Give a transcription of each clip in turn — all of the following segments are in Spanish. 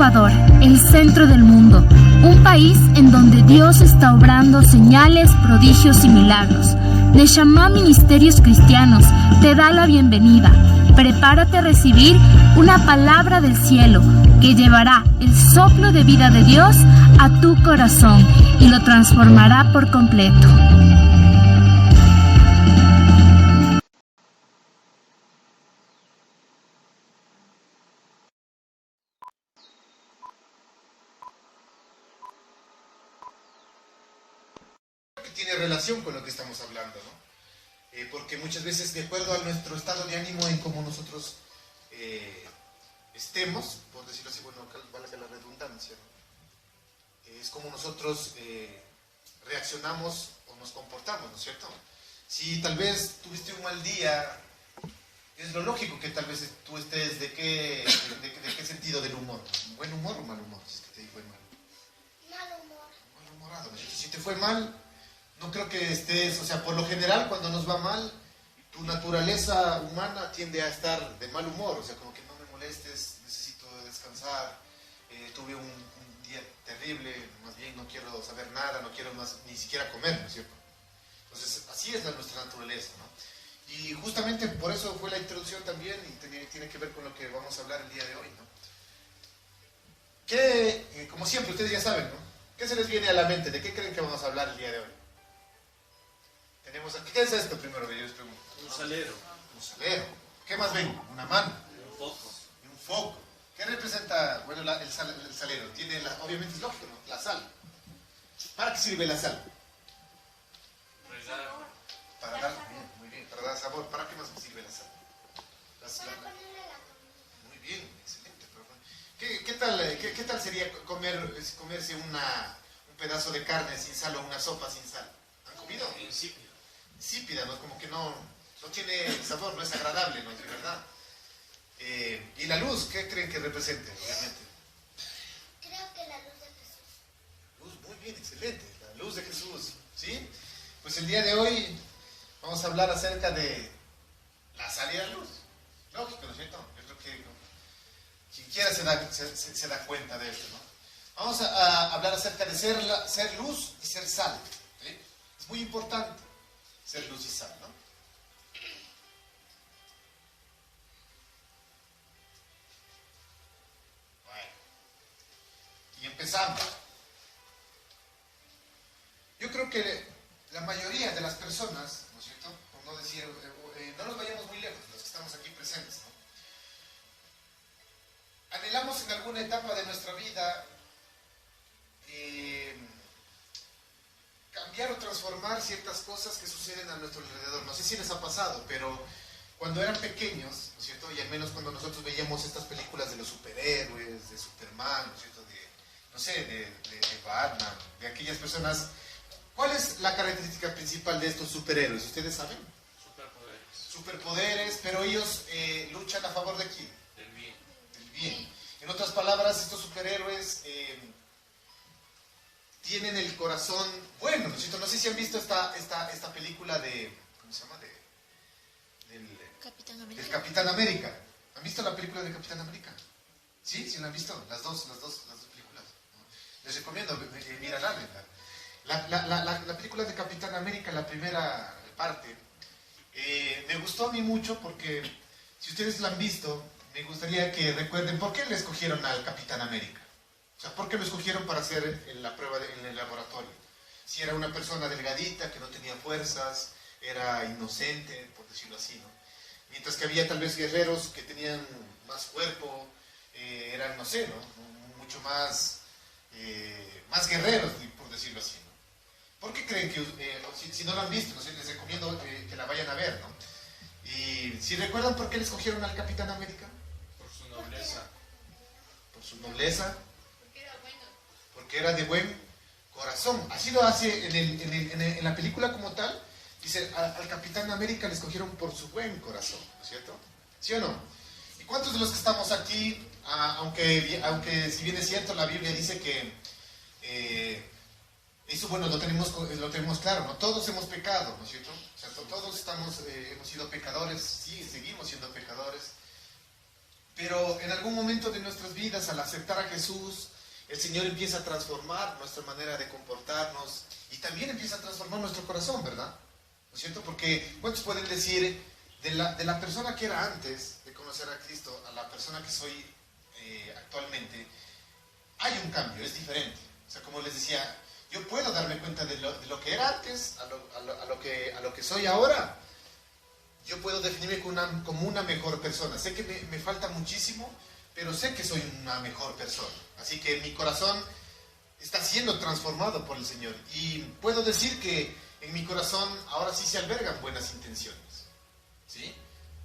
Ecuador, el centro del mundo, un país en donde Dios está obrando señales, prodigios y milagros. Neshama Ministerios Cristianos te da la bienvenida. Prepárate a recibir una palabra del cielo que llevará el soplo de vida de Dios a tu corazón y lo transformará por completo. Tiene relación con lo que estamos hablando, ¿no? Porque muchas veces, de acuerdo a nuestro estado de ánimo en cómo nosotros estemos, por decirlo así, bueno, valga la redundancia, ¿no? Es como nosotros reaccionamos o nos comportamos, ¿no es cierto? Si tal vez tuviste un mal día, es lo lógico que tal vez tú estés de qué sentido del humor. ¿Buen humor o mal humor? Si es que te fue mal. Mal humor. Malhumorado. Si te fue mal, no creo que estés, o sea, por lo general cuando nos va mal, tu naturaleza humana tiende a estar de mal humor, o sea, como que no me molestes, necesito descansar, tuve un día terrible, más bien no quiero saber nada, no quiero más, ni siquiera comer, ¿no es cierto? Entonces, así es nuestra naturaleza, ¿no? Y justamente por eso fue la introducción también, y tiene que ver con lo que vamos a hablar el día de hoy, ¿no? Que, como siempre, ustedes ya saben, ¿no? ¿Qué se les viene a la mente? ¿De qué creen que vamos a hablar el día de hoy? Tenemos aquí, ¿qué es esto primero que yo les pregunto? Un salero. Un salero. ¿Qué más ven? Una mano. Un foco. Y un foco. ¿Qué representa, bueno, el salero? Tiene, obviamente es lógico, ¿no? La sal. ¿Para qué sirve la sal? Rezar. Para dar, bien, muy bien, para dar sabor. ¿Para qué más sirve la sal? Para ponerle la comida. Muy bien, excelente. ¿Qué tal sería comerse un pedazo de carne sin sal o una sopa sin sal? ¿Han comido? Insípido. Insípida, ¿no? Como que no tiene sabor, no es agradable, ¿no? De verdad. ¿Y la luz? ¿Qué creen que represente, obviamente? Creo que la luz de Jesús. Luz, muy bien, excelente. La luz de Jesús, ¿sí? Pues el día de hoy vamos a hablar acerca de la sal y la luz. Lógico, ¿no es cierto? Yo creo que quien quiera se da cuenta de esto, ¿no? Vamos a hablar acerca de ser luz y ser sal, ¿sí? Es muy importante ser luz y sal, ¿no? Bueno, y empezamos. Yo creo que la mayoría de las personas, ¿no es cierto? Por no decir, no nos vayamos muy lejos, los que estamos aquí presentes, ¿no? Anhelamos en alguna etapa de nuestra vida cambiar o transformar ciertas cosas que suceden a nuestro alrededor. No sé si les ha pasado, pero cuando eran pequeños, ¿no es cierto? Y al menos cuando nosotros veíamos estas películas de los superhéroes, de Superman, ¿no es cierto? De Batman, de aquellas personas. ¿Cuál es la característica principal de estos superhéroes? ¿Ustedes saben? Superpoderes. Superpoderes, pero ellos luchan a favor de quién? Del bien. Del bien. En otras palabras, estos superhéroes tienen el corazón bueno, ¿no es cierto? No sé si han visto esta película de, ¿cómo se llama? Capitán Del América. Capitán América. ¿Han visto la película de Capitán América? ¿Sí? ¿Sí la han visto? Las dos películas. Les recomiendo mirarla. La película de Capitán América, la primera parte, me gustó a mí mucho porque, si ustedes la han visto, me gustaría que recuerden por qué le escogieron al Capitán América. O sea, ¿por qué lo escogieron para hacer la prueba en el laboratorio? Si era una persona delgadita, que no tenía fuerzas, era inocente, por decirlo así, ¿no? Mientras que había tal vez guerreros que tenían más cuerpo, eran, no sé, ¿no? Mucho más guerreros, por decirlo así, ¿no? ¿Por qué creen que, si no lo han visto, no sé, les recomiendo que la vayan a ver, ¿no? Y si recuerdan por qué le escogieron al Capitán América. Por su nobleza. Por su nobleza. Porque era bueno. Porque era de buen corazón. Así lo hace en la película como tal. Dice, al Capitán América le escogieron por su buen corazón, ¿no es cierto? ¿Sí o no? ¿Y cuántos de los que estamos aquí, aunque si bien es cierto, la Biblia dice que eso, bueno, lo tenemos claro, ¿no? Todos hemos pecado, ¿no es cierto? O sea, todos hemos sido pecadores, sí, seguimos siendo pecadores. Pero en algún momento de nuestras vidas, al aceptar a Jesús, el Señor empieza a transformar nuestra manera de comportarnos y también empieza a transformar nuestro corazón, ¿verdad? ¿No es cierto? Porque ¿cuántos pueden decir de la persona que era antes de conocer a Cristo a la persona que soy actualmente? Hay un cambio, es diferente. O sea, como les decía, yo puedo darme cuenta de lo que era antes a lo que soy ahora. Yo puedo definirme como una mejor persona. Sé que me falta muchísimo, pero sé que soy una mejor persona. Así que mi corazón está siendo transformado por el Señor. Y puedo decir que en mi corazón ahora sí se albergan buenas intenciones. ¿Sí?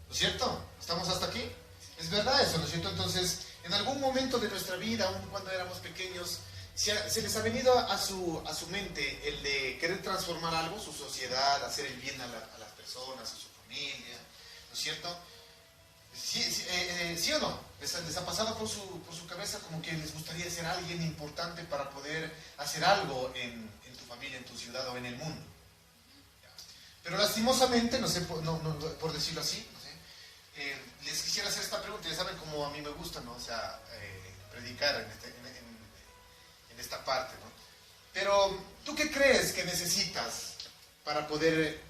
¿No es cierto? ¿Estamos hasta aquí? Es verdad eso, ¿no es cierto? Entonces, en algún momento de nuestra vida, aun cuando éramos pequeños, se les ha venido a su mente el de querer transformar algo, su sociedad, hacer el bien a las personas, a su familia, ¿no es cierto? ¿Sí o no? ¿Les ha pasado por su cabeza como que les gustaría ser alguien importante para poder hacer algo en tu familia, en tu ciudad o en el mundo? Pero lastimosamente, no sé, por decirlo así, no sé, les quisiera hacer esta pregunta. Ya saben cómo a mí me gusta, ¿no? O sea, predicar en esta parte, ¿no? Pero, ¿tú qué crees que necesitas para poder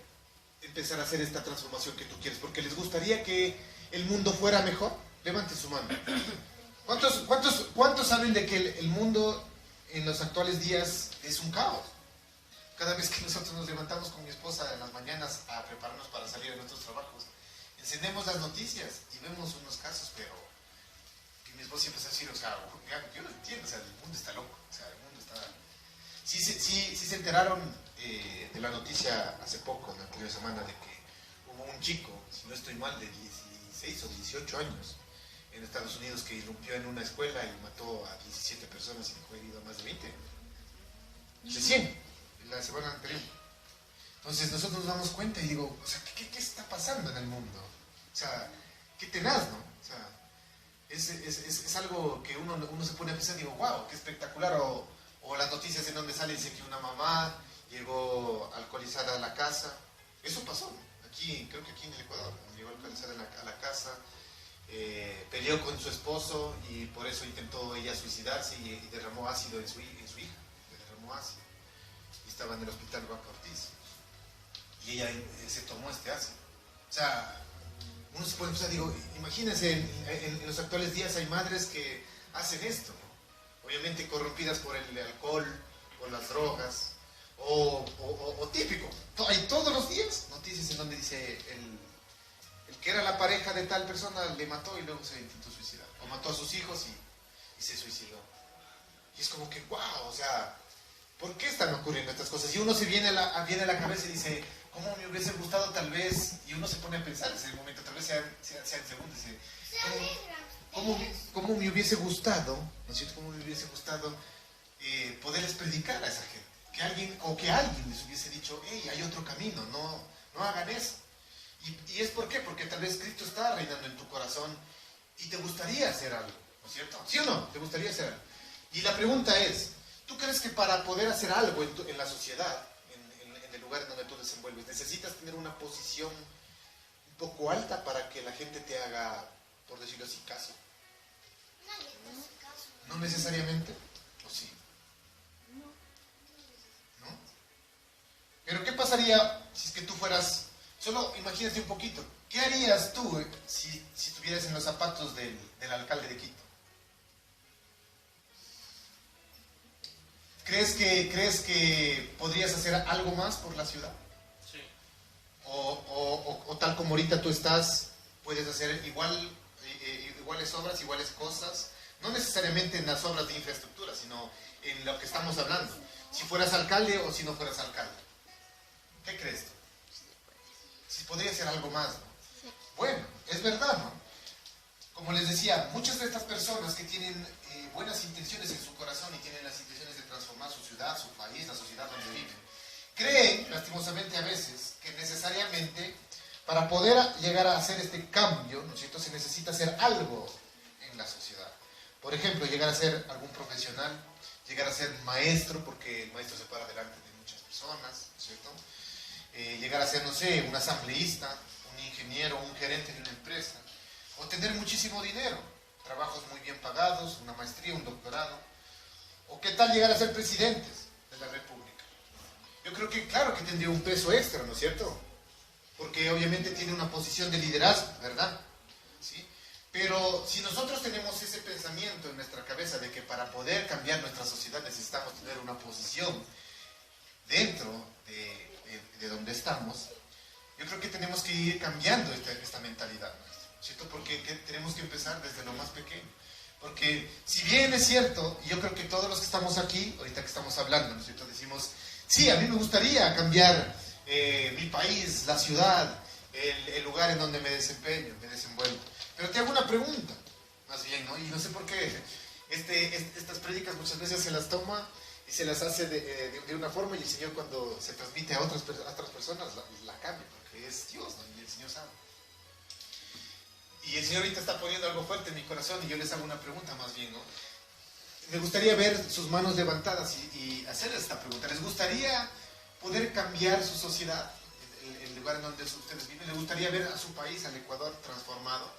empezar a hacer esta transformación que tú quieres? Porque les gustaría que el mundo fuera mejor. Levanten su mano. ¿Cuántos saben de que el mundo en los actuales días es un caos? Cada vez que nosotros nos levantamos con mi esposa en las mañanas a prepararnos para salir a nuestros trabajos, encendemos las noticias y vemos unos casos, pero que mi esposa siempre se decir, o sea, yo no entiendo, o sea, el mundo está loco, o sea, el mundo está... Sí se enteraron de la noticia hace poco, la anterior semana, de que hubo un chico, si no estoy mal, de 16 o 18 años en Estados Unidos que irrumpió en una escuela y mató a 17 personas y dejó herido a más de 20. De 100. La semana anterior. Entonces nosotros nos damos cuenta y digo, o sea, ¿qué está pasando en el mundo? O sea, qué tenaz, ¿no? O sea, es algo que uno se pone a pensar y digo, wow, qué espectacular. O las noticias en donde sale dice que una mamá llegó alcoholizada a la casa. Eso pasó, ¿no? Aquí, creo que aquí en el Ecuador, llegó alcoholizada a la casa, peleó con su esposo y por eso intentó ella suicidarse y derramó ácido en su hija. Le derramó ácido. Estaba en el hospital Juan Ortiz y ella se tomó este ácido. O sea, uno se puede pensar, digo, imagínense, en los actuales días hay madres que hacen esto, ¿no? Obviamente corrompidas por el alcohol, por las drogas, o típico, hay todos los días noticias en donde dice el que era la pareja de tal persona le mató y luego se intentó suicidar, o mató a sus hijos y se suicidó. Y es como que, wow, o sea, ¿por qué están ocurriendo estas cosas? Y uno se viene a la cabeza y dice, ¿cómo me hubiese gustado tal vez? Y uno se pone a pensar en ese momento, tal vez sea en segundos. ¿Cómo me hubiese gustado, ¿no es cierto? ¿Cómo me hubiese gustado poderles predicar a esa gente? Que alguien les hubiese dicho, hey, hay otro camino, no hagan eso. ¿Y es por qué? Porque tal vez Cristo está reinando en tu corazón y te gustaría hacer algo, ¿no es cierto? ¿Sí o no? ¿Te gustaría hacer algo? Y la pregunta es, ¿tú crees que para poder hacer algo en la sociedad, en el lugar donde tú desenvuelves, necesitas tener una posición un poco alta para que la gente te haga, por decirlo así, caso? ¿No necesariamente? ¿O sí? ¿No? Pero ¿qué pasaría si es que tú fueras, solo imagínate un poquito, ¿qué harías tú si estuvieras en los zapatos del alcalde de Quito? ¿Crees que podrías hacer algo más por la ciudad? Sí. O tal como ahorita tú estás, puedes hacer iguales obras, iguales cosas, no necesariamente en las obras de infraestructura, sino en lo que estamos hablando. Si fueras alcalde o si no fueras alcalde. ¿Qué crees tú? Si podría hacer algo más, ¿no? Sí. Bueno, es verdad, ¿no? Como les decía, muchas de estas personas que tienen buenas intenciones en su corazón y tienen las intenciones de transformar su ciudad, su país, la sociedad donde viven, creen, lastimosamente a veces, que necesariamente para poder llegar a hacer este cambio, ¿no es cierto?, se necesita hacer algo en la sociedad. Por ejemplo, llegar a ser algún profesional, llegar a ser maestro, porque el maestro se para delante de muchas personas, ¿no es cierto? Llegar a ser, no sé, un asambleísta, un ingeniero, un gerente de una empresa, o tener muchísimo dinero. trabajos muy bien pagados, una maestría, un doctorado. ¿O qué tal llegar a ser presidentes de la República? Yo creo que claro que tendría un peso extra, ¿no es cierto? Porque obviamente tiene una posición de liderazgo, ¿verdad? ¿Sí? Pero si nosotros tenemos ese pensamiento en nuestra cabeza de que para poder cambiar nuestra sociedad necesitamos tener una posición dentro de donde estamos, yo creo que tenemos que ir cambiando esta mentalidad, ¿cierto? Porque tenemos que empezar desde lo más pequeño. Porque si bien es cierto, y yo creo que todos los que estamos aquí, ahorita que estamos hablando, ¿no es cierto? Decimos, sí, a mí me gustaría cambiar mi país, la ciudad, el lugar en donde me desempeño, me desenvuelvo. Pero te hago una pregunta, más bien, ¿no? Y no sé por qué estas prédicas muchas veces se las toma y se las hace de una forma, y el Señor cuando se transmite a otras personas la cambia, porque es Dios, ¿no? Y el Señor sabe. Y el Señor ahorita está poniendo algo fuerte en mi corazón y yo les hago una pregunta más bien, ¿no? Me gustaría ver sus manos levantadas y hacerles esta pregunta. ¿Les gustaría poder cambiar su sociedad, el lugar en donde ustedes viven? ¿Les gustaría ver a su país, al Ecuador, transformado?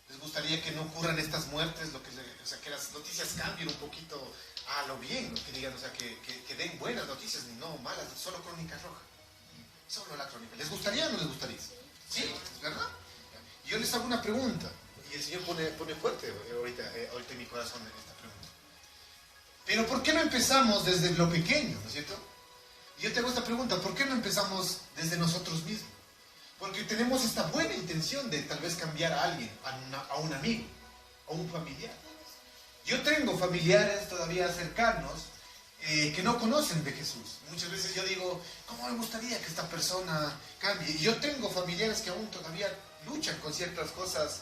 ¿Les gustaría que no ocurran estas muertes, o sea, que las noticias cambien un poquito a lo bien, ¿no? Que digan, o sea, que den buenas noticias, ni no malas, solo crónica roja, solo la crónica? ¿Les gustaría o no les gustaría? ¿Sí? ¿Verdad? Yo les hago una pregunta, y el Señor pone fuerte ahorita en mi corazón esta pregunta. Pero ¿por qué no empezamos desde lo pequeño, ¿no es cierto? Y yo te hago esta pregunta, ¿por qué no empezamos desde nosotros mismos? Porque tenemos esta buena intención de tal vez cambiar a alguien, a un amigo, a un familiar. Yo tengo familiares todavía cercanos que no conocen de Jesús. Muchas veces yo digo, ¿cómo me gustaría que esta persona cambie? Y yo tengo familiares que aún todavía luchan con ciertas cosas,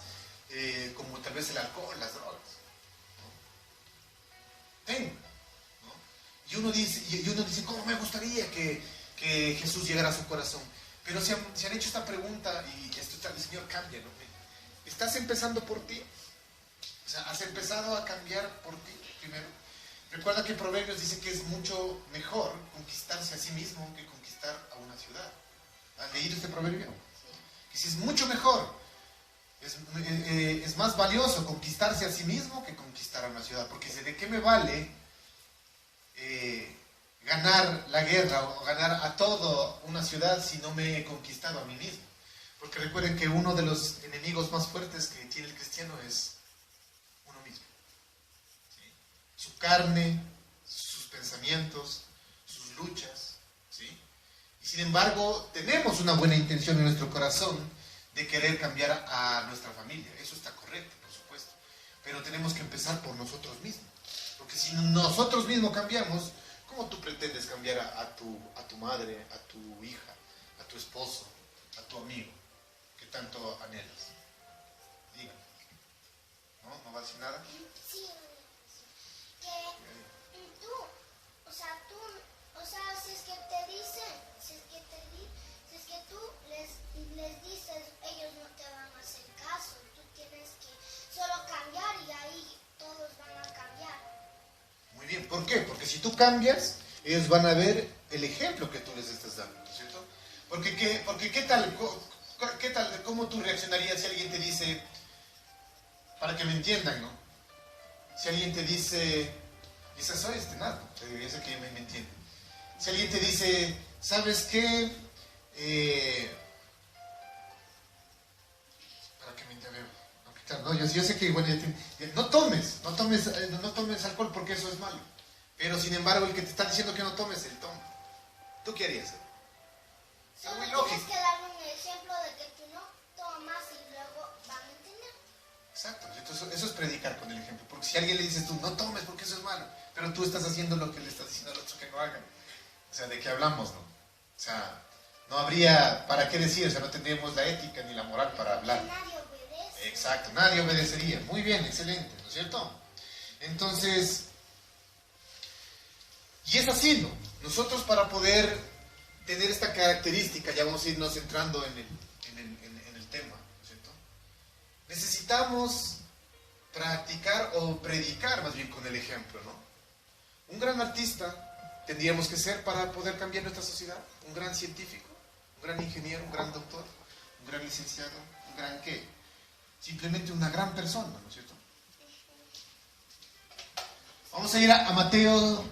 como tal vez el alcohol, las drogas, ¿no? Tengo, ¿no? Y uno dice, ¿cómo me gustaría que Jesús llegara a su corazón? Pero se han hecho esta pregunta y el Señor cambia, ¿no? ¿Estás empezando por ti? O sea, ¿has empezado a cambiar por ti primero? Recuerda que Proverbios dice que es mucho mejor conquistarse a sí mismo que conquistar a una ciudad. ¿Han leído este proverbio? Que si es mucho mejor, es más valioso conquistarse a sí mismo que conquistar a una ciudad. Porque dice, ¿de qué me vale ganar la guerra o ganar a toda una ciudad si no me he conquistado a mí mismo? Porque recuerden que uno de los enemigos más fuertes que tiene el cristiano es uno mismo. ¿Sí? Su carne, sus pensamientos, sus luchas. ¿Sí? Y sin embargo, tenemos una buena intención en nuestro corazón de querer cambiar a nuestra familia. Eso está correcto, por supuesto. Pero tenemos que empezar por nosotros mismos. Porque si nosotros mismos cambiamos, ¿cómo tú pretendes cambiar a tu madre, a tu hija, a tu esposo, a tu amigo, que tanto anhelas? Dígame. ¿No? ¿No va a decir nada? Sí, que tú, si es que te dicen, si es que tú les dices, ellos no te van a hacer caso. Tú tienes que solo cambiar y ahí todos van a cambiar. Muy bien, ¿por qué? Porque si tú cambias, ellos van a ver el ejemplo que tú les estás dando, ¿no es cierto? Porque ¿qué tal, cómo tú reaccionarías si alguien te dice, para que me entiendan, ¿no? Si alguien te dice, quizás soy nada, yo sé que me entienden. Si alguien te dice, ¿sabes qué? Para que me entiendan, no, yo sé que, bueno, no tomes alcohol porque eso es malo. Pero sin embargo, el que te está diciendo que no tomes, él toma. ¿Tú qué harías? Solo Es muy tienes lógico. que darle un ejemplo de que tú no tomas y luego van a entender. Exacto, entonces, eso es predicar con el ejemplo. Porque si a alguien le dices tú, no tomes porque eso es malo, pero tú estás haciendo lo que le estás diciendo al otro que no hagan. O sea, ¿de qué hablamos, no? O sea, no habría para qué decir, o sea, no tendríamos la ética ni la moral para hablar. Que nadie obedece. Exacto, nadie obedecería. Muy bien, excelente, ¿no es cierto? Entonces, y es así, ¿no? Nosotros para poder tener esta característica, ya vamos a irnos entrando en el tema, ¿no es cierto? Necesitamos practicar o predicar más bien con el ejemplo, ¿no? Un gran artista tendríamos que ser para poder cambiar nuestra sociedad, un gran científico, un gran ingeniero, un gran doctor, un gran licenciado, un gran qué, simplemente una gran persona, ¿no es cierto? Vamos a ir a Mateo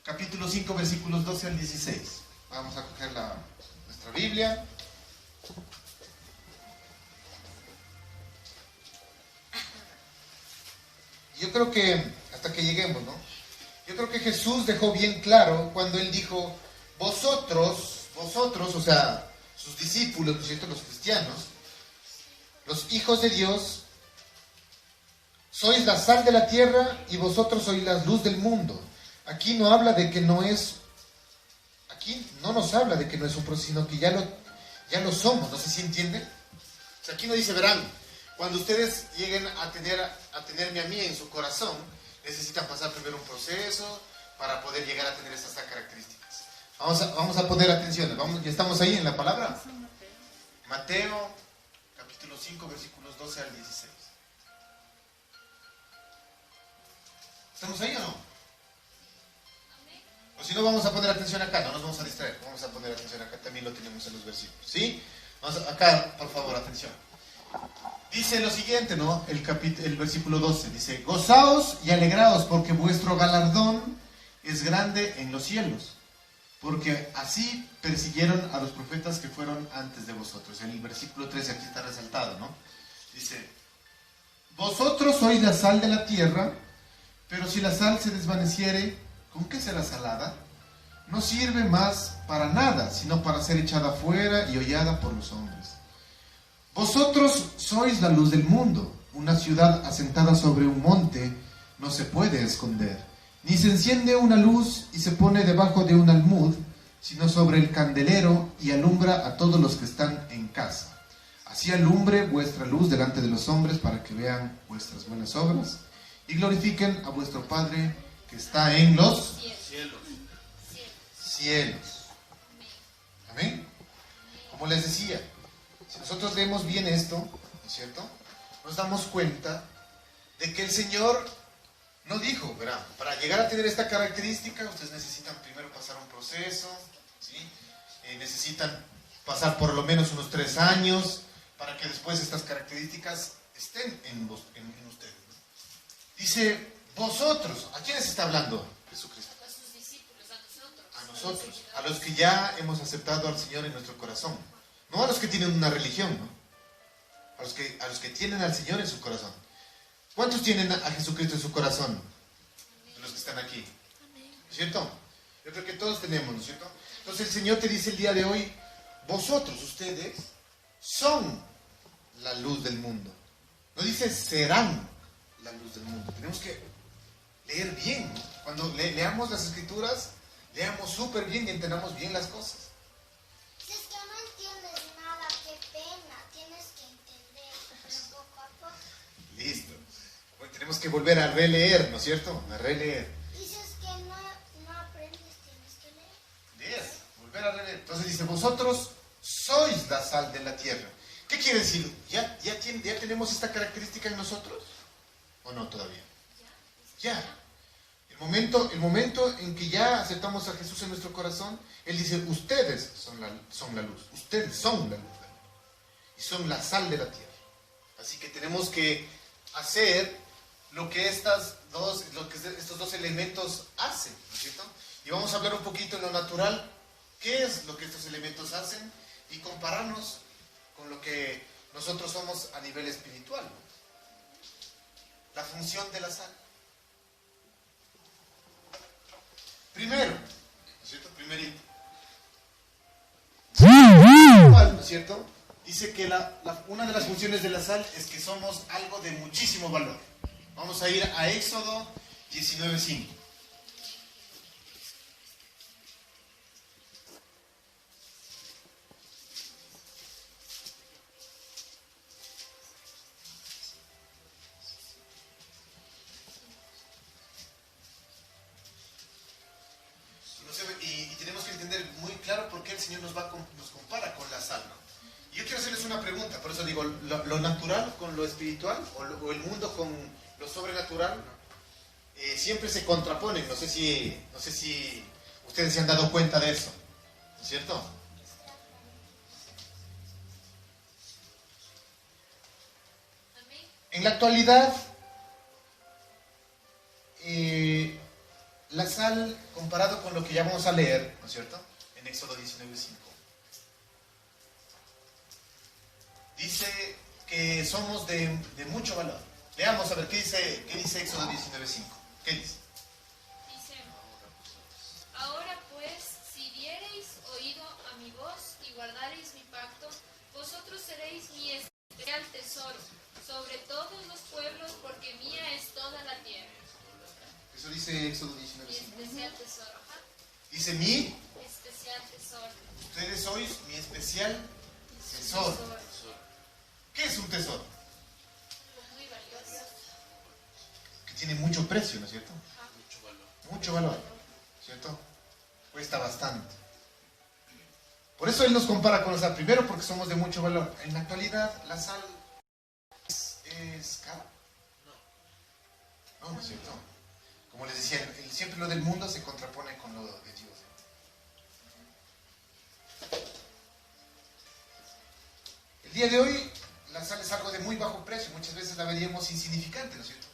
capítulo 5, versículos 12 al 16. Vamos a coger nuestra Biblia. Yo creo que, hasta que lleguemos, ¿no? Yo creo que Jesús dejó bien claro cuando Él dijo, vosotros, o sea, sus discípulos, ¿no es cierto?, los cristianos, los hijos de Dios, sois la sal de la tierra y vosotros sois la luz del mundo. Aquí no habla de que no es, aquí no nos habla de que no es un proceso, sino que ya lo somos, no sé si entienden. O sea, aquí no dice, verán, cuando ustedes lleguen a tenerme a mí en su corazón, necesitan pasar primero un proceso para poder llegar a tener estas características. Vamos a poner atención, ya estamos ahí en la palabra. Mateo, capítulo 5, versículos 12 al 16. ¿Estamos ahí o no? O si no, vamos a poner atención acá, no nos vamos a distraer, vamos a poner atención acá, también lo tenemos en los versículos, ¿sí? Acá, por favor, atención. Dice lo siguiente, ¿no? El versículo 12, dice, gozaos y alegraos porque vuestro galardón es grande en los cielos, porque así persiguieron a los profetas que fueron antes de vosotros. En el versículo 13, aquí está resaltado, ¿no? Dice, vosotros sois la sal de la tierra, pero si la sal se desvaneciere, ¿con qué será salada? No sirve más para nada, sino para ser echada fuera y hollada por los hombres. Vosotros sois la luz del mundo. Una ciudad asentada sobre un monte no se puede esconder, ni se enciende una luz y se pone debajo de un almud, sino sobre el candelero y alumbra a todos los que están en casa. Así alumbre vuestra luz delante de los hombres para que vean vuestras buenas obras y glorifiquen a vuestro Padre que está en los cielos. Amén. Como les decía, si nosotros leemos bien esto, ¿no es cierto?, nos damos cuenta de que el Señor no dijo, verán, para llegar a tener esta característica, ustedes necesitan primero pasar un proceso, ¿sí? Necesitan pasar por lo menos unos 3 años para que después estas características estén en ustedes. Dice, vosotros, ¿a quiénes está hablando Jesucristo? A sus discípulos, a nosotros. A nosotros, a los que ya hemos aceptado al Señor en nuestro corazón. No a los que tienen una religión, ¿no? A los que tienen al Señor en su corazón. ¿Cuántos tienen a Jesucristo en su corazón? De los que están aquí. ¿No es cierto? Yo creo que todos tenemos, ¿no es cierto? Entonces el Señor te dice el día de hoy, vosotros, ustedes, son la luz del mundo. No dice serán la luz del mundo. Tenemos que leer bien, ¿no? Cuando leamos las Escrituras, leamos súper bien y entendamos bien las cosas. Si es que no entiendes nada, qué pena, tienes que entender, pero poco a poco. Listo. Bueno, tenemos que volver a releer, ¿no es cierto? A releer. Y si es que no aprendes, tienes que leer. Leer, volver a releer. Entonces dice, vosotros sois la sal de la tierra. ¿Qué quiere decir? ¿Ya tenemos esta característica en nosotros? ¿O no todavía? Ya. El momento en que ya aceptamos a Jesús en nuestro corazón, Él dice, ustedes son la luz. Ustedes son la luz. Y son la sal de la tierra. Así que tenemos que hacer lo que estos dos elementos hacen, ¿no es cierto? Y vamos a hablar un poquito en lo natural, qué es lo que estos elementos hacen y compararnos con lo que nosotros somos a nivel espiritual, ¿no? La función de la sal. Primero, ¿no es cierto? Primerito. ¿No es cierto? Dice que una de las funciones de la sal es que somos algo de muchísimo valor. Vamos a ir a Éxodo 19:5. Y tenemos que entender muy claro por qué el Señor nos compara con la sal, ¿no? Y yo quiero hacerles una pregunta, por eso digo, lo natural con lo espiritual, o el mundo con lo sobrenatural, siempre se contraponen. No sé si ustedes se han dado cuenta de eso, ¿no es cierto? En la actualidad, la sal, comparado con lo que ya vamos a leer, ¿no es cierto? En Éxodo 19:5. Dice que somos de mucho valor. Veamos a ver qué dice Éxodo 19:5. ¿Qué dice? Dice: Ahora pues, si diereis oído a mi voz y guardareis mi pacto, vosotros seréis mi especial tesoro sobre todos los pueblos, porque mía es toda la tierra. Eso dice Éxodo Mi 19:5. especial tesoro. Ajá. Dice mi, Especial tesoro. ustedes sois mi especial tesoro. ¿Qué es un tesoro? Muy valioso. Que tiene mucho precio, ¿no es cierto? Mucho valor. Mucho valor, ¿cierto? Cuesta bastante. Por eso él nos compara con la sal. Primero porque somos de mucho valor. En la actualidad, la sal es cara. No, no es cierto. Como les decía, siempre lo del mundo se contrapone con lo de Dios. El día de hoy, la sal es algo de muy bajo precio. Muchas veces la veríamos insignificante, ¿no es cierto?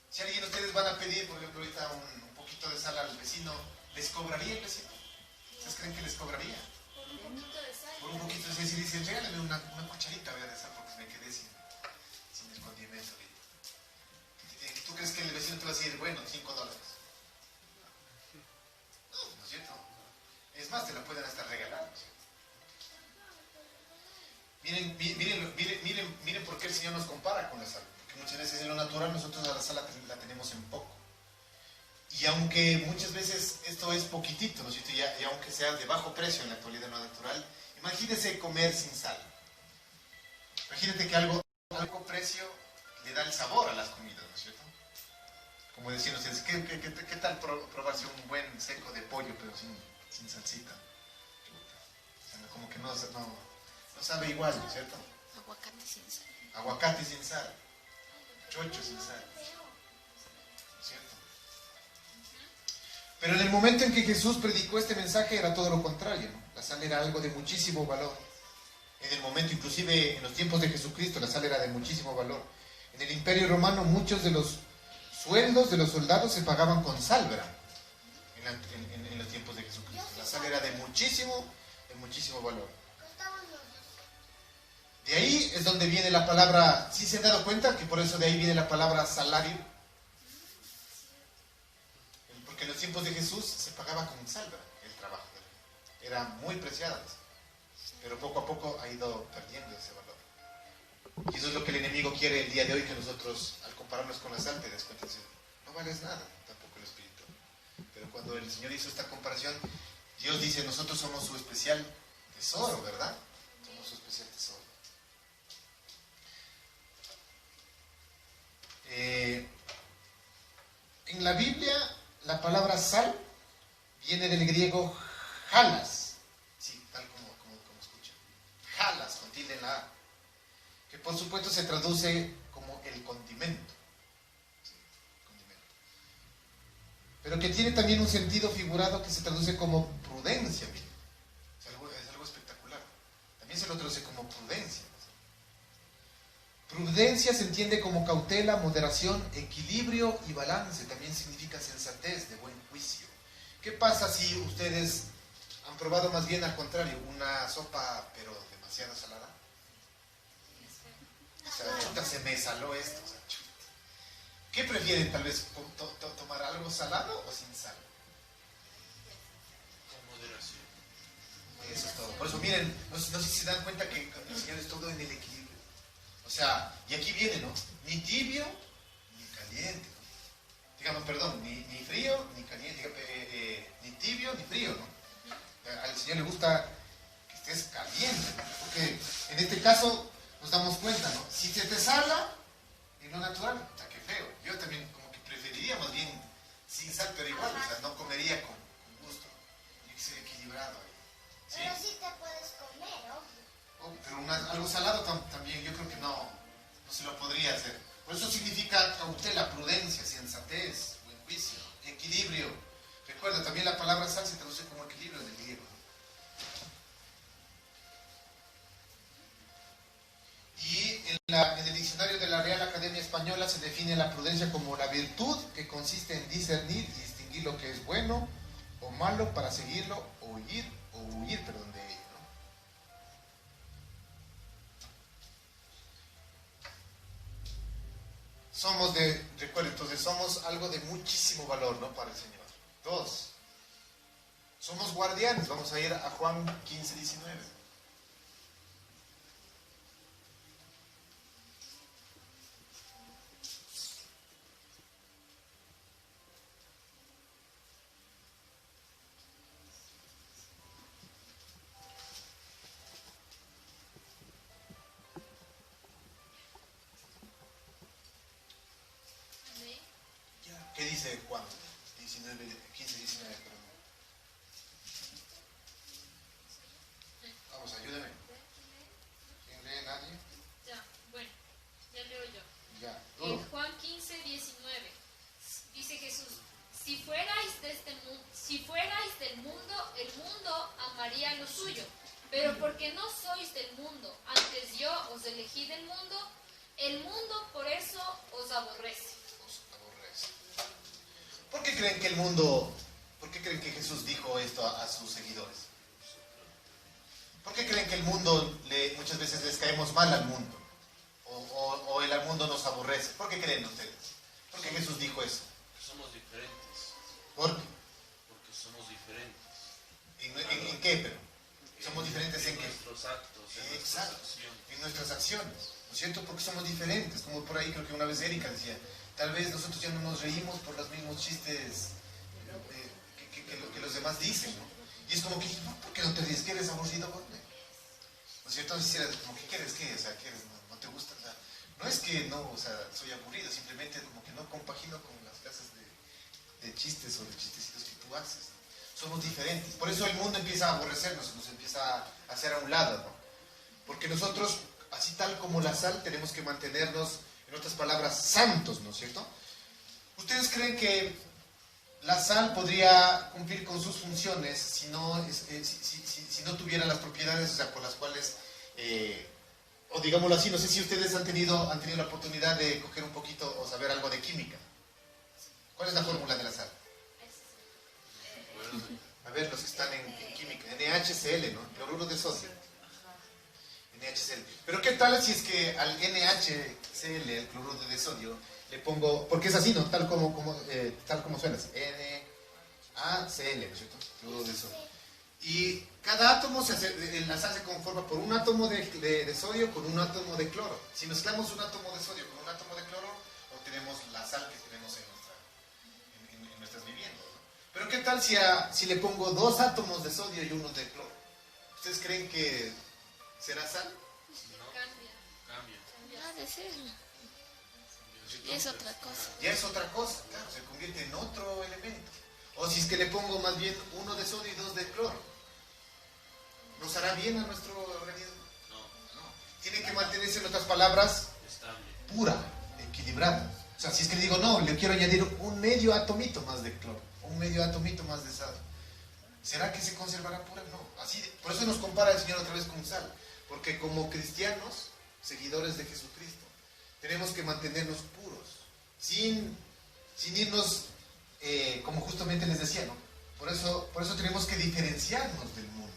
Si alguien de ustedes van a pedir, por ejemplo, ahorita un poquito de sal al vecino, ¿les cobraría el vecino? ¿Ustedes creen que les cobraría? Por un poquito de sal. Por un poquito, si dicen, regálame una cucharita de sal porque me quedé sin el condimento. ¿Tú crees que el vecino te va a decir, bueno, $5? No, ¿no es cierto? Es más, te la pueden hasta regalar, ¿no es cierto? Miren por qué el Señor nos compara con la sal. Porque muchas veces en lo natural nosotros a la sal la tenemos en poco. Y aunque muchas veces esto es poquitito, ¿no es cierto? Y aunque sea de bajo precio en la actualidad en lo natural, imagínese comer sin sal. Imagínate que algo de bajo precio le da el sabor a las comidas, ¿no es cierto? Como decían ustedes, ¿qué tal probarse un buen seco de pollo pero sin salsita? O sea, como que no sabe igual, ¿no es cierto? Aguacate sin sal. Aguacate sin sal, chocho sin sal, ¿no es cierto? Pero en el momento en que Jesús predicó este mensaje era todo lo contrario, ¿no? La sal era algo de muchísimo valor. En el momento, inclusive en los tiempos de Jesucristo, la sal era de muchísimo valor. En el Imperio Romano muchos de los sueldos de los soldados se pagaban con sal, ¿verdad? En los tiempos de Jesucristo. La sal era de muchísimo valor. De ahí es donde viene la palabra, ¿sí se han dado cuenta que por eso de ahí viene la palabra salario? Porque en los tiempos de Jesús se pagaba con sal, ¿verdad? El trabajo. Era muy preciada, pero poco a poco ha ido perdiendo ese valor. Y eso es lo que el enemigo quiere el día de hoy, que nosotros, al compararnos con la sal, te des cuenta, no vales nada, tampoco el espíritu. Pero cuando el Señor hizo esta comparación, Dios dice, nosotros somos su especial tesoro, ¿verdad? Somos su especial tesoro. En la Biblia, la palabra sal viene del griego halas, sí, tal como escuchan, halas, con tilde en la A, que por supuesto se traduce como el condimento, ¿sí? Condimento, pero que tiene también un sentido figurado que se traduce como prudencia. Es algo espectacular. También se lo traduce como prudencia. Prudencia se entiende como cautela, moderación, equilibrio y balance. También significa sensatez, de buen juicio. ¿Qué pasa si ustedes han probado más bien al contrario, una sopa pero demasiado salada? O sea, chuta, se me saló esto. O sea, chuta. ¿Qué prefieren tal vez, tomar algo salado o sin sal? Con moderación. Eso es todo. Por eso miren, no sé si se dan cuenta que el Señor es todo en el equilibrio. O sea, y aquí viene, ¿no? Ni tibio, ni caliente, ¿no? Digamos, perdón, ni frío, ni caliente, ni tibio, ni frío, ¿no? Al Señor le gusta que estés caliente, ¿no? Porque en este caso nos damos cuenta, ¿no? Si se te sala en lo natural, o sea, qué feo. Yo también como que preferiría más bien sin sal, pero igual, o sea, no comería con gusto. Tiene que ser equilibrado ahí. ¿Sí? Pero sí te puedes comer, ¿no? Pero algo salado también yo creo que no se lo podría hacer. Por eso significa cautela, prudencia, sensatez, buen juicio, equilibrio. Recuerda, también la palabra sal se traduce como equilibrio del griego. Y en el diccionario de la Real Academia Española se define la prudencia como la virtud que consiste en discernir y distinguir distinguir lo que es bueno o malo para seguirlo o huir de ello, ¿no? Recuerden, entonces somos algo de muchísimo valor, ¿no? Para el Señor. 2. Somos guardianes. Vamos a ir a Juan 15, 19. ¿Qué dice Juan? 15, 19, perdón. Vamos, ayúdeme. ¿Quién lee? ¿Nadie? Ya, bueno, ya leo yo. Ya, En duro. Juan 15, 19, dice Jesús, si fuerais del mundo, el mundo amaría lo suyo, pero porque no sois del mundo, antes yo os elegí del mundo, el mundo por eso os aborrece. ¿Por qué creen que Jesús dijo esto a sus seguidores? ¿Por qué creen que el mundo, muchas veces les caemos mal al mundo? O el mundo nos aborrece. ¿Por qué creen ustedes? ¿Por qué Jesús dijo eso? Somos diferentes. ¿Por qué? Porque somos diferentes. ¿En qué, pero? ¿Somos diferentes en qué? Nuestros actos, en Exacto, nuestras acciones. en nuestras acciones, ¿no es cierto? Porque somos diferentes, como por ahí creo que una vez Erika decía, tal vez nosotros ya no nos reímos por los mismos chistes que los demás dicen, ¿no? Y es como que, ¿por qué no te ríes? ¿Que eres aburrido? ¿No es cierto? Entonces, como, ¿qué quieres? ¿Qué? O sea, ¿qué eres? ¿No te gusta? O sea, no es que no, o sea, soy aburrido, simplemente como que no compagino con las clases de chistes o de chistecitos que tú haces. Somos diferentes. Por eso el mundo empieza a aborrecernos, nos empieza a hacer a un lado, ¿no? Porque nosotros, así tal como la sal, tenemos que mantenernos, en otras palabras, santos, ¿no es cierto? ¿Ustedes creen que la sal podría cumplir con sus funciones si no tuviera las propiedades, o sea, por las cuales, o digámoslo así, no sé si ustedes han tenido la oportunidad de coger un poquito o saber algo de química? ¿Cuál es la fórmula de la sal? A ver, los que están en química, NaHCl, ¿no? Cloruro de sodio. NaHCl. Pero ¿qué tal si es que al NaHCl, el cloruro de sodio, le pongo, porque es así, ¿no? Tal como suena, NaCl, ¿no es cierto? Cloruro de sodio. Y cada átomo la sal se conforma por un átomo de sodio con un átomo de cloro. Si mezclamos un átomo de sodio con un átomo de cloro, obtenemos la sal que tenemos en nuestras viviendas, ¿no? Pero ¿qué tal si le pongo 2 átomos de sodio y 1 de cloro? ¿Ustedes creen que será sal? No, cambia. Ah, de serlo. Y es otra cosa. Ya es otra cosa, claro, se convierte en otro elemento. O si es que le pongo más bien 1 de sodio y 2 de cloro, ¿nos hará bien a nuestro organismo? No. Tiene que mantenerse, en otras palabras, Estable. pura, equilibrada. O sea, si es que le digo, no, le quiero añadir un medio atomito más de cloro, un medio atomito más de sal, ¿será que se conservará pura? No. Así, por eso nos compara el Señor otra vez con sal. Porque como cristianos, seguidores de Jesucristo, tenemos que mantenernos puros, sin irnos, como justamente les decía, ¿no? Por eso tenemos que diferenciarnos del mundo.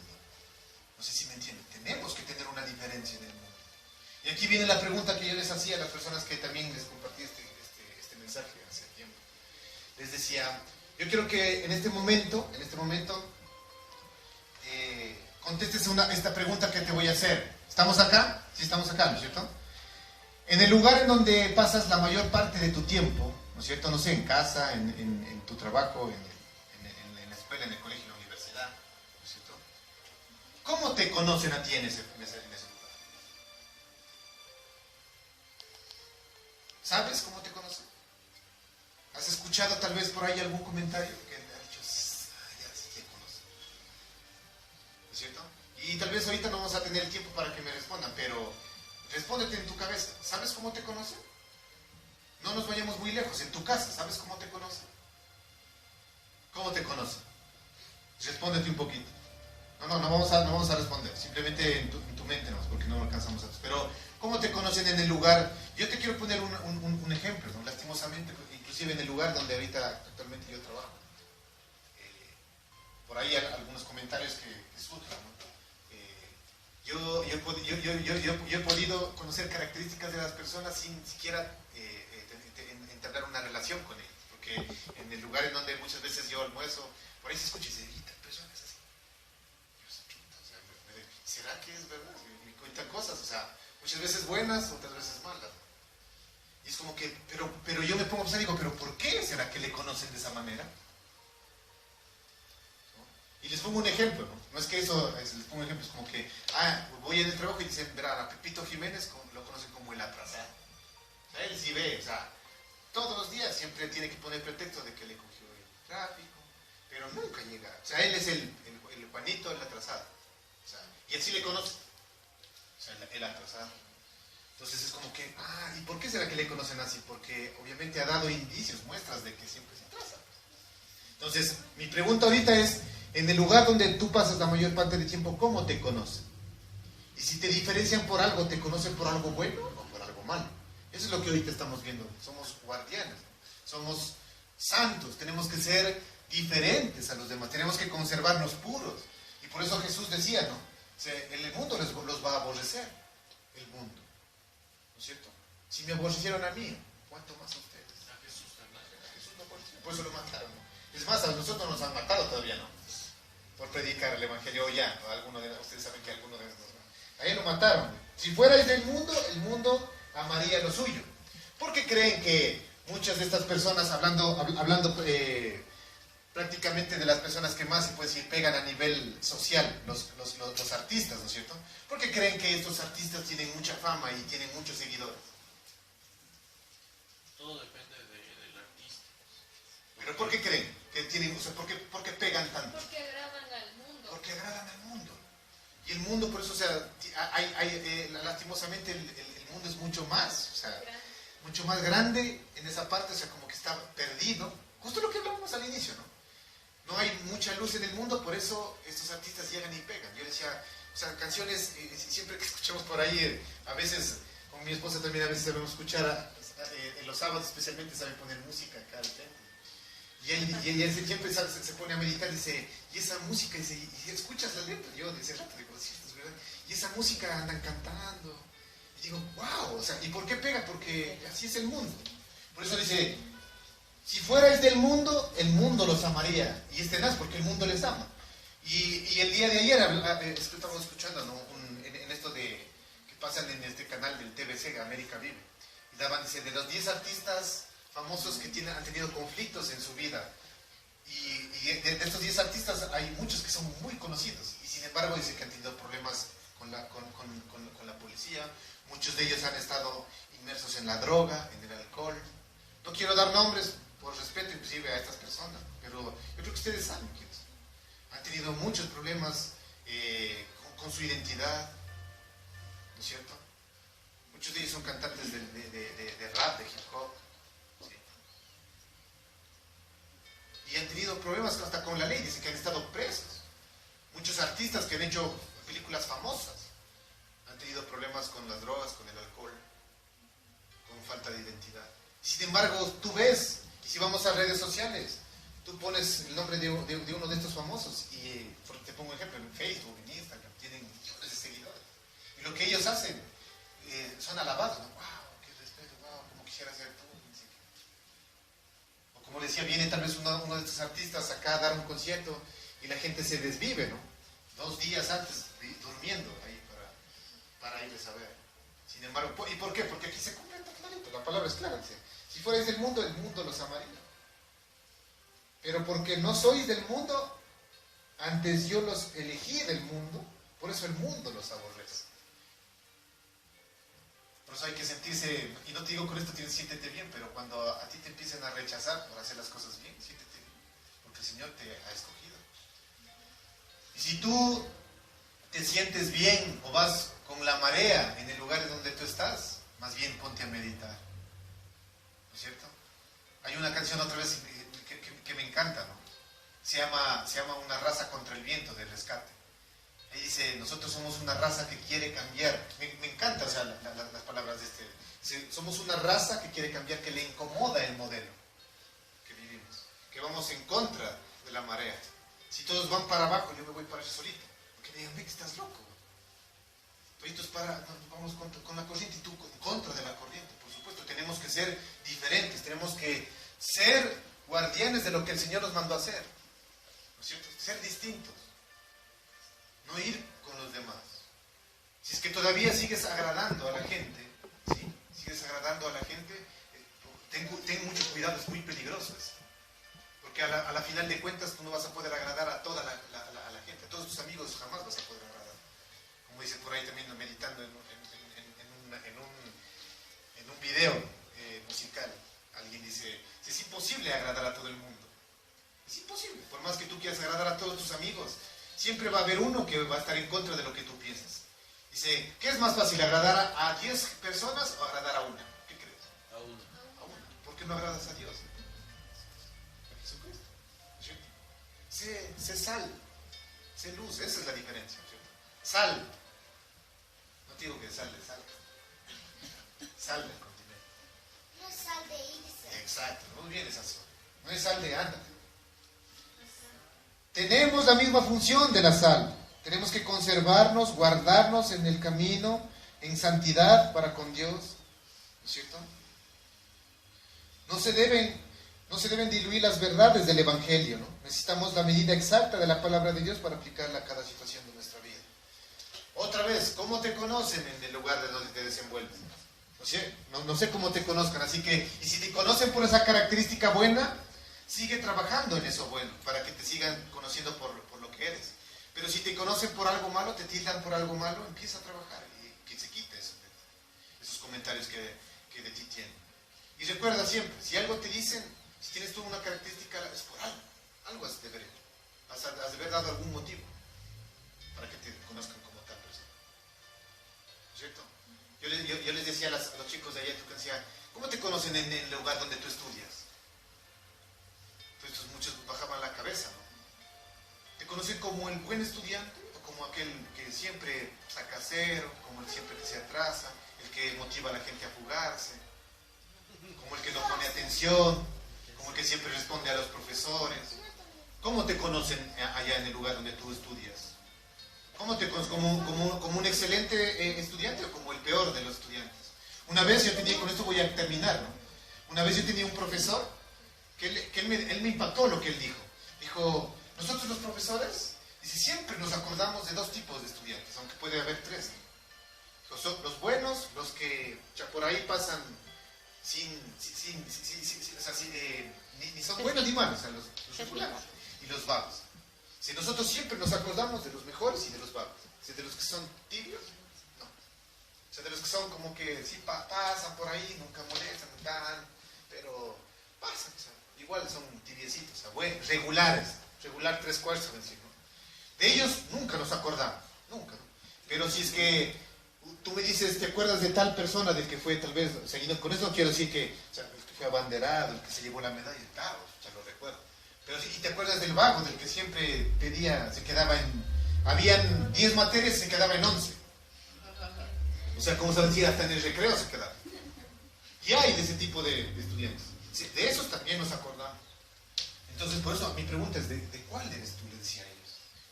No sé si me entienden. Tenemos que tener una diferencia en el mundo. Y aquí viene la pregunta que yo les hacía a las personas que también les compartí este mensaje hace tiempo. Les decía, yo quiero que en este momento, contestes esta pregunta que te voy a hacer. ¿Estamos acá? Sí, estamos acá, ¿no es cierto? En el lugar en donde pasas la mayor parte de tu tiempo, ¿no es cierto? No sé, en casa, en tu trabajo, en la escuela, en el colegio, en la universidad, ¿no es cierto? ¿Cómo te conocen a ti en ese lugar? ¿Sabes cómo te conocen? ¿Has escuchado tal vez por ahí algún comentario que te ha dicho, ya sí te conocen? ¿No es cierto? Y tal vez ahorita no vamos a tener el tiempo para que me respondan, pero respóndete en tu cabeza. ¿Sabes cómo te conocen? No nos vayamos muy lejos. En tu casa, ¿sabes cómo te conocen? ¿Cómo te conocen? Respóndete un poquito. No vamos a responder. Simplemente en tu mente, no, porque no alcanzamos a... Pero, ¿cómo te conocen en el lugar? Yo te quiero poner un ejemplo, ¿no? Lastimosamente, inclusive en el lugar donde ahorita actualmente yo trabajo. por ahí algunos comentarios que surjan, ¿no? Yo he podido conocer características de las personas sin siquiera entablar una relación con ellos, porque en el lugar en donde muchas veces yo almuerzo, por ahí se escucha y dice, tal persona es así. ¿Será que es verdad? Me cuentan cosas, o sea, muchas veces buenas, otras veces malas. Y es como que, pero yo me pongo a pensar y digo, ¿pero por qué será que le conocen de esa manera? Y les pongo un ejemplo, ¿no? No es que eso, les pongo un ejemplo, es como que, voy en el trabajo y dicen, verá, a Pepito Jiménez lo conocen como el atrasado. O sea, él sí ve, o sea, todos los días siempre tiene que poner pretexto de que le cogió el tráfico, pero nunca llega. O sea, él es el Juanito, el atrasado. O sea, y él sí le conoce. O sea, el atrasado. Entonces es como que, ¿y por qué será que le conocen así? Porque obviamente ha dado indicios, muestras de que siempre se atrasa. Entonces, mi pregunta ahorita es, en el lugar donde tú pasas la mayor parte del tiempo, ¿cómo te conocen? Y si te diferencian por algo, ¿te conocen por algo bueno o por algo malo? Eso es lo que ahorita estamos viendo. Somos guardianes, ¿no? Somos santos, tenemos que ser diferentes a los demás, tenemos que conservarnos puros. Y por eso Jesús decía, ¿no? El mundo los va a aborrecer, el mundo. ¿No es cierto? Si me aborrecieron a mí, ¿cuánto más a ustedes? A Jesús también. A Jesús lo aborrecieron, por eso lo mataron, ¿no? Es más, a nosotros nos han matado todavía, ¿no? Por predicar el evangelio ya, ¿no? Algunos de ustedes saben que algunos de nosotros, ¿no? Ahí lo mataron. Si fuerais del mundo, el mundo amaría lo suyo. ¿Por qué creen que muchas de estas personas, hablando prácticamente de las personas que más, se puede decir, pegan a nivel social, los artistas, ¿no es cierto? ¿Por qué creen que estos artistas tienen mucha fama y tienen muchos seguidores? Todo depende del artista. ¿Pero por qué creen que tienen, o sea, por qué pegan tanto? Porque agradan al mundo. Porque agradan al mundo. Y el mundo, por eso, o sea, lastimosamente el mundo es mucho más, o sea, mucho más grande en esa parte, o sea, como que está perdido. Justo lo que hablábamos al inicio, ¿no? No hay mucha luz en el mundo, por eso estos artistas llegan y pegan. Yo decía, o sea, canciones, siempre que escuchamos por ahí, a veces, con mi esposa también a veces sabemos escuchar, en los sábados especialmente saben poner música acá al templo. Y él siempre se pone a meditar y dice, y esa música, dice, y escuchas la letra. Yo decía, digo, sí, es verdad. Y esa música andan cantando. Y digo, wow, o sea, ¿y por qué pega? Porque así es el mundo. Por eso dice, si fuerais del mundo, el mundo los amaría. Y es tenaz porque el mundo les ama. Y el día de ayer estábamos escuchando, ¿no? en esto que pasan en este canal del TVC, América Vive. Y daban, dice, de los 10 artistas famosos que han tenido conflictos en su vida. Y de estos 10 artistas hay muchos que son muy conocidos. Y sin embargo dice que han tenido problemas con la policía. Muchos de ellos han estado inmersos en la droga, en el alcohol. No quiero dar nombres por respeto inclusive a estas personas, pero yo creo que ustedes saben quiénes son. Han tenido muchos problemas con su identidad, ¿no es cierto? Muchos de ellos son cantantes de rap, de hip hop. ¿Sí? Y han tenido problemas hasta con la ley, dicen que han estado presos. Muchos artistas que han hecho películas famosas han tenido problemas con las drogas, con el alcohol, con falta de identidad. Sin embargo, tú ves, y si vamos a redes sociales, tú pones el nombre de uno de estos famosos y te pongo un ejemplo, en Facebook, en Instagram, tienen millones de seguidores. Y lo que ellos hacen, son alabados, ¿no? ¡Wow! ¡Qué respeto! ¡Wow! Como quisiera ser tú. O como decía, viene tal vez uno de estos artistas acá a dar un concierto y la gente se desvive, ¿no? 2 días antes, durmiendo ahí para irles a ver. Sin embargo, ¿y por qué? Porque aquí se cumple el mandamiento, la palabra es clara, dice, si fuerais del mundo, el mundo los amaría. Pero porque no sois del mundo, antes yo los elegí del mundo, por eso el mundo los aborrece. Por eso hay que sentirse, y no te digo con esto, siéntete bien, pero cuando a ti te empiecen a rechazar por hacer las cosas bien, siéntete bien, porque el Señor te ha escogido. Y si tú te sientes bien o vas con la marea en el lugar donde tú estás, más bien ponte a meditar. ¿No es cierto? Hay una canción otra vez que me encanta, ¿no? Se llama Una raza contra el viento, de Rescate. Ahí dice, nosotros somos una raza que quiere cambiar. Me encanta, o sea, las palabras de este. Dice, somos una raza que quiere cambiar, que le incomoda el modelo que vivimos, que vamos en contra de la marea. Si todos van para abajo, yo me voy para allá solito. Porque me digan, ve que estás loco. Toditos vamos con la corriente y tú en contra de la corriente. Por supuesto, tenemos que ser diferentes, tenemos que ser guardianes de lo que el Señor nos mandó a hacer. ¿No es cierto? Ser distintos. No ir con los demás. Si es que todavía sigues agradando a la gente, ¿sí? Sigues agradando a la gente, ten mucho cuidado, es muy peligroso eso. Porque a la final de cuentas tú no vas a poder agradar a toda la gente, a todos tus amigos jamás vas a poder agradar. Como dice por ahí también meditando en un video musical, alguien dice, es imposible agradar a todo el mundo. Es imposible, por más que tú quieras agradar a todos tus amigos, siempre va a haber uno que va a estar en contra de lo que tú piensas. Dice, ¿qué es más fácil, agradar a 10 personas o agradar a una? ¿Qué crees? A uno. A una. ¿Por qué no agradas a Dios? A Jesucristo. ¿Cierto? Sé sal, sé luz, esa es la diferencia, ¿cierto? Sal. No te digo que sal de sal. Sal del continente. No es sal de irse. Exacto, muy bien esa zona. No es sal de ándate. Tenemos la misma función de la sal. Tenemos que conservarnos, guardarnos en el camino, en santidad para con Dios. ¿No es cierto? No se deben diluir las verdades del Evangelio, ¿no? Necesitamos la medida exacta de la palabra de Dios para aplicarla a cada situación de nuestra vida. Otra vez, ¿cómo te conocen en el lugar de donde te desenvuelves? No sé cómo te conozcan, así que, y si te conocen por esa característica buena, sigue trabajando en eso bueno, para que te sigan conociendo por lo que eres. Pero si te conocen por algo malo, te tildan por algo malo, empieza a trabajar y que se quite esos comentarios que de ti tienen. Y recuerda siempre, si algo te dicen, si tienes tú una característica, es por algo has de ver. Has de haber dado algún motivo para que te conozcan como tal persona. ¿Cierto? Yo les decía a los chicos de allá, tú que decía, ¿cómo te conocen en el lugar donde tú estudias? Entonces muchos bajaban la cabeza, ¿no? ¿Te conocen como el buen estudiante o como aquel que siempre saca cero, como el siempre que se atrasa, el que motiva a la gente a fugarse, como el que no pone atención, como el que siempre responde a los profesores? ¿Cómo te conocen allá en el lugar donde tú estudias? ¿Cómo te conocen? ¿Como un excelente estudiante o como el peor de los estudiantes? Una vez yo tenía, con esto voy a terminar, ¿no? Una vez yo tenía un profesor que él me impactó lo que él dijo. Dijo, nosotros los profesores, dice, siempre nos acordamos de dos tipos de estudiantes, aunque puede haber tres, ¿no? Los buenos, los que ya por ahí pasan ni son buenos ni malos, o sea, los regulares, y los vagos. Si nosotros siempre nos acordamos de los mejores y de los vagos, si de los que son tibios, no. O sea, de los que son como que sí pasan por ahí, nunca molestan, pero pasan, o sea, igual son tibiecitos, o sea, regulares. Regular 3/4, ¿no? De ellos nunca nos acordamos, nunca, ¿no? Pero si es que tú me dices, ¿te acuerdas de tal persona del que fue tal vez, o sea, y con eso no quiero decir que, o sea, el que fue abanderado, el que se llevó la medalla, claro, ya lo recuerdo. Pero si te acuerdas del vago, del que siempre pedía, se quedaba habían 10 materias, se quedaba en 11. O sea, como se decía, hasta en el recreo se quedaba. Y hay de ese tipo de estudiantes. Sí, de esos también nos acordamos. Entonces, por eso mi pregunta es, ¿de cuál eres tú? Le decía a ellos.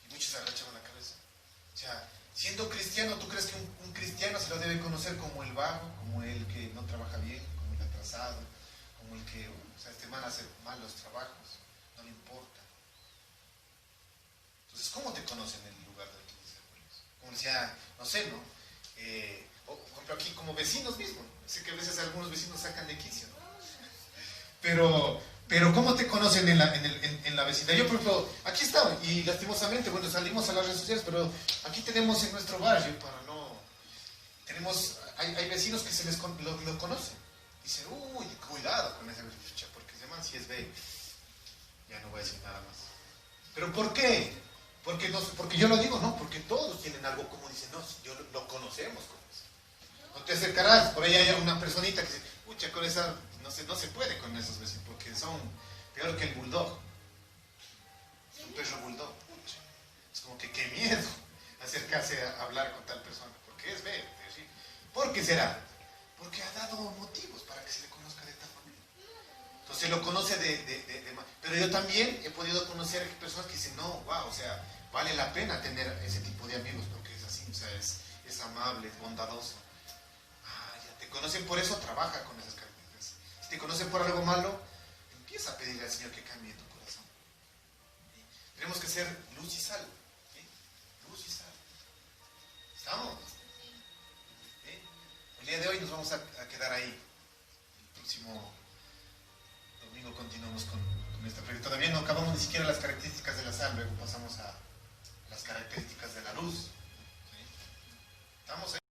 Y muchos agachaban la cabeza. O sea, siendo cristiano, ¿tú crees que un cristiano se lo debe conocer como el vago, como el que no trabaja bien, como el atrasado, como el que, o sea, este man hace mal los trabajos, no le importa? Entonces, ¿cómo te conocen en el lugar donde tú desenvuelves? Como decía, no sé, ¿no? O, por ejemplo, aquí como vecinos mismos. Sé que a veces algunos vecinos sacan de quicio, ¿no? Pero ¿cómo te conocen en la vecindad? Yo, por ejemplo, aquí estaba, y lastimosamente, bueno, salimos a las redes sociales, pero aquí tenemos en nuestro barrio, hay vecinos que lo conocen. Dicen, uy, cuidado con ese ficha, porque ese man si es B, ya no voy a decir nada más. ¿Pero por qué? Porque yo lo digo, no, porque todos tienen algo como dicen, no, yo lo conocemos como eso. No te acercarás, por ahí hay una personita que dice, pucha, con esa, no se puede con esos vecinos, porque son peor que el bulldog. Es un perro bulldog. Pucha. Es como que qué miedo acercarse a hablar con tal persona, porque es B. ¿Por qué será? Porque ha dado motivos para que se le conozca de esta manera. Entonces se lo conoce pero yo también he podido conocer personas que dicen, no, wow, o sea, vale la pena tener ese tipo de amigos, porque es así, o sea, es amable, es bondadoso. Ah, ya te conocen por eso, trabaja con esas características. Si te conocen por algo malo, empieza a pedirle al Señor que cambie tu corazón. ¿Sí? Tenemos que ser luz y sal. ¿Sí? Luz y sal. ¿Estamos? ¿Sí? El día de hoy nos vamos a quedar ahí. El próximo domingo continuamos con esta pregunta. Todavía no acabamos ni siquiera las características de la sal, luego pasamos a las características de la luz. ¿Sí? ¿Estamos ahí?